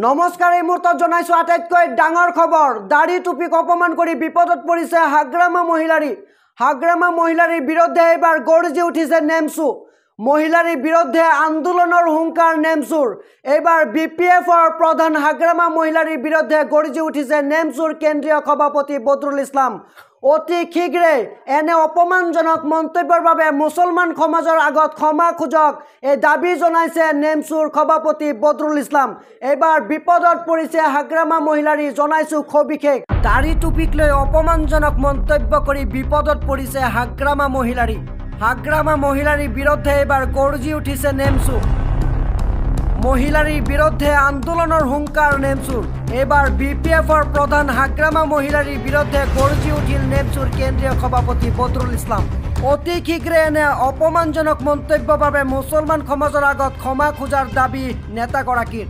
নমস্কাৰ, এই মুহূৰ্তত জনাইছো আটাইতকৈ ডাঙৰ খবৰ। দাড়ি টুপিক অপমান কৰি বিপদত পৰিছে হাগ্ৰামা মহিলাৰীৰ বিৰুদ্ধে এইবাৰ গৰ্জি উঠিছে নেমচু। মহিলাৰীৰ বিৰুদ্ধে আন্দোলনৰ হুংকাৰ নেমচুৰ। এইবাৰ বিপিএফৰ প্ৰধান হাগ্ৰামা মহিলাৰীৰ বিৰুদ্ধে গৰ্জি উঠিছে নেমচুৰ কেন্দ্ৰীয় সভাপতি বদৰুল ইছলাম। অতি শীঘ্ৰে এনে অপমানজনক মন্তব্যৰ বাবে মুছলমান সমাজৰ আগত ক্ষমা খোজক, এই দাবী জনাইছে নেমচুৰ সভাপতি বদৰুল ইছলাম। এইবাৰ বিপদত পৰিছে হাগ্ৰামা মহিলাৰী, জনাইছো সবিশেষ। দাড়ি টুপিক লৈ অপমানজনক মন্তব্য কৰি বিপদত পৰিছে হাগ্ৰামা মহিলাৰীৰ বিৰুদ্ধে এইবাৰ গৰ্জি উঠিছে নেমচু। মহিলাৰীৰ বিৰুদ্ধে আন্দোলনৰ হুংকাৰ নেমচুৰ। এইবাৰ বিপিএফৰ প্ৰধান হাগ্ৰামা মহিলাৰীৰ বিৰুদ্ধে গৰ্জি উঠিল নেমচুৰ কেন্দ্ৰীয় সভাপতি বদৰুল ইছলাম। অতি শীঘ্ৰে এনে অপমানজনক মন্তব্যৰ বাবে মুছলমান সমাজৰ আগত ক্ষমা খোজাৰ দাবী নেতাগৰাকীৰ।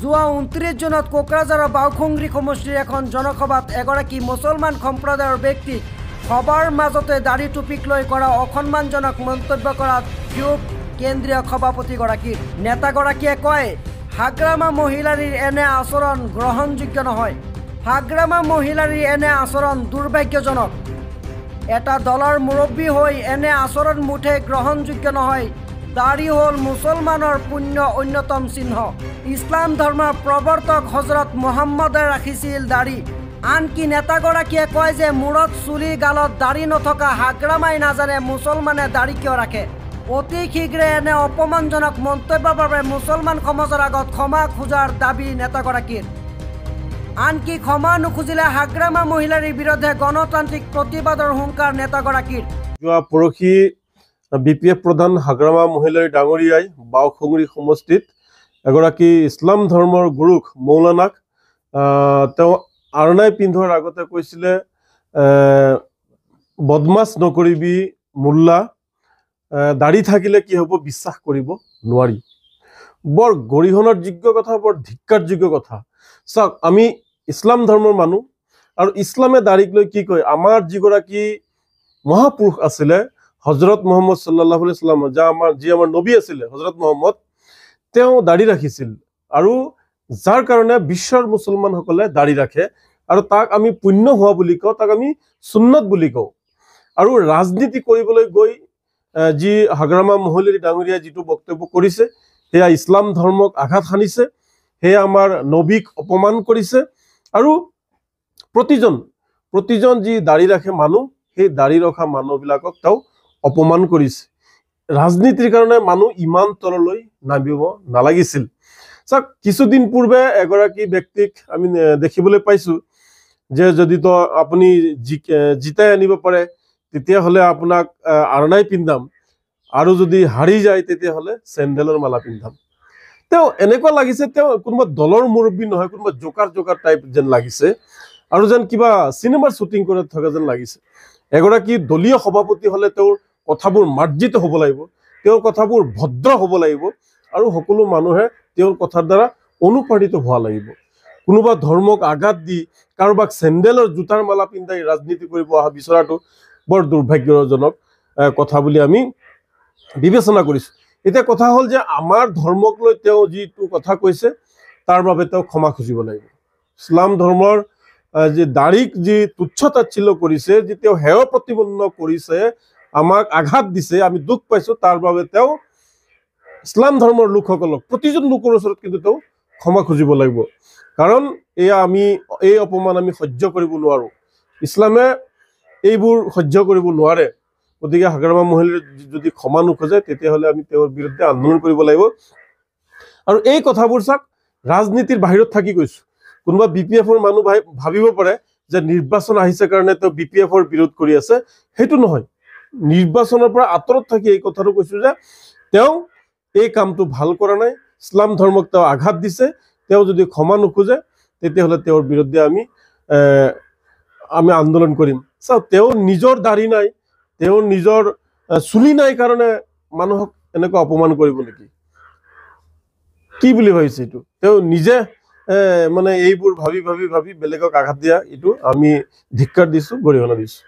যোৱা 29 জুনত কোকৰাঝাৰৰ বাওখুংৰি সমষ্টিৰ এখন জনসভাত এগৰাকী মুছলমান সম্প্ৰদায়ৰ ব্যক্তিক সভাৰ মাজতে দাড়ি টুপিক লৈ কৰা অসন্মানজনক মন্তব্য কৰাত ক্ষোভ কেন্দ্ৰীয় সভাপতিগৰাকীৰ। নেতাগৰাকীয়ে কয়, হাগ্ৰামা মহিলাৰীৰ এনে আচৰণ গ্ৰহণযোগ্য নহয়। হাগ্ৰামা মহিলাৰীৰ এনে আচৰণ দুৰ্ভাগ্যজনক। এটা দলৰ মুৰব্বী হৈ এনে আচৰণ মুঠেই গ্ৰহণযোগ্য নহয়। দাড়ি হ'ল মুছলমানৰ পুণ্য অন্যতম চিহ্ন। ইছলাম ধৰ্মৰ প্ৰৱৰ্তক হজৰত মুহাম্মদে ৰাখিছিল দাড়ি। আনকি নেতাগৰাকীয়ে কয় যে মূৰত চুলি গালত দাড়ি নথকা হাগ্ৰামাই নাজানে মুছলমানে দাড়ি কিয় ৰাখে। অতি শীঘ্ৰে এনে অপমানজনক মন্তব্যৰ বাবে মুছলমান সমাজৰ আগত ক্ষমা খোজাৰ দাবী নেতাগৰাকীৰ। আনকি ক্ষমা নুখুজিলে হাগ্ৰামা মহিলাৰীৰ বিৰুদ্ধে গণতান্ত্ৰিক প্ৰতিবাদৰ হুংকাৰ নেতাগৰাকীৰ। যোৱা পৰহি বিপিএফ প্ৰধান হাগ্ৰামা মহিলাৰী ডাঙৰীয়াই বাওখুংৰি সমষ্টিত এগৰাকী ইছলাম ধৰ্মৰ গুৰুক মৌলানাক তেওঁ আৰণাই পিন্ধোৱাৰ আগতে কৈছিলে, বদমাছ নকৰিবি মোল্লা, দাড়ি থাকিলে কি হ'ব বিশ্বাস কৰিব নোৱাৰি। বৰ গৰিহণাৰ যোগ্য কথা, বৰ ধিক্কাৰযোগ্য কথা। চাওক, আমি ইছলাম ধৰ্মৰ মানুহ আৰু ইছলামে দাড়িক লৈ কি কয়, আমাৰ যিগৰাকী মহাপুৰুষ আছিলে হজৰত মুহাম্মদ সাল্লাল্লাহু আলাইহি ওয়াসাল্লাম, যি আমাৰ নবী আছিলে হজৰত মুহাম্মদ, তেওঁ দাড়ি ৰাখিছিল আৰু যাৰ কাৰণে বিশ্বৰ মুছলমানসকলে দাড়ি ৰাখে আৰু তাক আমি পুণ্য হোৱা বুলি কওঁ, তাক আমি সুন্নত বুলি কওঁ। আৰু ৰাজনীতি কৰিবলৈ গৈ যি হাগ্ৰামা মহিলাৰী ডাঙৰীয়াই যিটো বক্তব্য কৰিছে, সেয়া ইছলাম ধৰ্মক আঘাত সানিছে, সেয়া আমাৰ নবীক অপমান কৰিছে। আৰু প্ৰতিজন যি দাড়ি ৰাখে মানুহ, সেই দাড়ি ৰখা মানুহবিলাকক তেওঁ অপমান কৰিছে। ৰাজনীতিৰ কাৰণে মানুহ ইমান তললৈ নামিব নালাগিছিল। চাওক, কিছুদিন পূৰ্বে এগৰাকী ব্যক্তিক আমি দেখিবলৈ পাইছো যে যদি তো আপুনি জিতাই আনিব পাৰে তেতিয়াহ'লে আপোনাক আৰণাই পিন্ধাম, আৰু যদি হাৰি যায় তেতিয়াহ'লে চেণ্ডেলৰ মালা পিন্ধাম। তেওঁ এনেকুৱা লাগিছে তেওঁ কোনোবা দলৰ মুৰব্বী নহয়, কোনোবা জোকাৰ টাইপ যেন লাগিছে, আৰু যেন কিবা চিনেমাৰ শ্বুটিং কৰি থকা যেন লাগিছে। এগৰাকী দলীয় সভাপতি হ'লে তেওঁৰ কথাবোৰ মাৰ্জিত হ'ব লাগিব, তেওঁৰ কথাবোৰ ভদ্ৰ হ'ব লাগিব, আৰু সকলো মানুহে তেওঁৰ কথাৰ দ্বাৰা অনুপ্ৰাণিত হোৱা লাগিব। কোনোবা ধৰ্মক আঘাত দি কাৰোবাক চেণ্ডেলৰ জোতাৰ মালা পিন্ধাই ৰাজনীতি কৰিব অহা বিচৰাটো বৰ দুৰ্ভাগ্যজনক কথা বুলি আমি বিবেচনা কৰিছো। এতিয়া কথা হ'ল যে আমাৰ ধৰ্মক লৈ তেওঁ যিটো কথা কৈছে তাৰ বাবে তেওঁ ক্ষমা খুজিব লাগিব। ইছলাম ধৰ্মৰ যি দাড়িক যি তুচ্ছ-তাচ্ছিল্য কৰিছে, যি তেওঁ হেয় প্ৰতিপন্ন কৰিছে, আমাক আঘাত দিছে, আমি দুখ পাইছো, তাৰ বাবে তেওঁ ইছলাম ধৰ্মৰ লোকসকলক, প্ৰতিজন লোকৰ ওচৰত কিন্তু তেওঁ ক্ষমা খুজিব লাগিব। কাৰণ এই অপমান আমি সহ্য কৰিব নোৱাৰো, ইছলামে এইবোৰ সহ্য কৰিব নোৱাৰে। গতিকে হাগ্ৰামা মহিলাৰ যদি ক্ষমা নোখোজে তেতিয়াহ'লে আমি তেওঁৰ বিৰুদ্ধে আন্দোলন কৰিব লাগিব। আৰু এই কথাবোৰ চাওক, ৰাজনীতিৰ বাহিৰত থাকি কৈছো। কোনোবা বিপিএফৰ মানুহ ভাবিব পাৰে যে নিৰ্বাচন আহিছে কাৰণে তেওঁ বিপিএফৰ বিৰোধ কৰি আছে, সেইটো নহয়। নিৰ্বাচনৰ পৰা আঁতৰত থাকি এই কথাটো কৈছো যে তেওঁ এই কামটো ভাল কৰা নাই, ইছলাম ধৰ্মক তেওঁ আঘাত দিছে। তেওঁ যদি ক্ষমা নোখোজে তেতিয়াহ'লে তেওঁৰ বিৰুদ্ধে আমি আন্দোলন কৰিম। চাওক, তেওঁৰ নিজৰ দাড়ি নাই, তেওঁৰ নিজৰ চুলি নাই কাৰণে মানুহক এনেকুৱা অপমান কৰিব নেকি? কি বুলি ভাবিছে এইটো? তেওঁ নিজে মানে এইবোৰ ভাবি বেলেগক আঘাত দিয়া, এইটো আমি ধিক্কাৰ দিছো, গৰিহণা দিছো।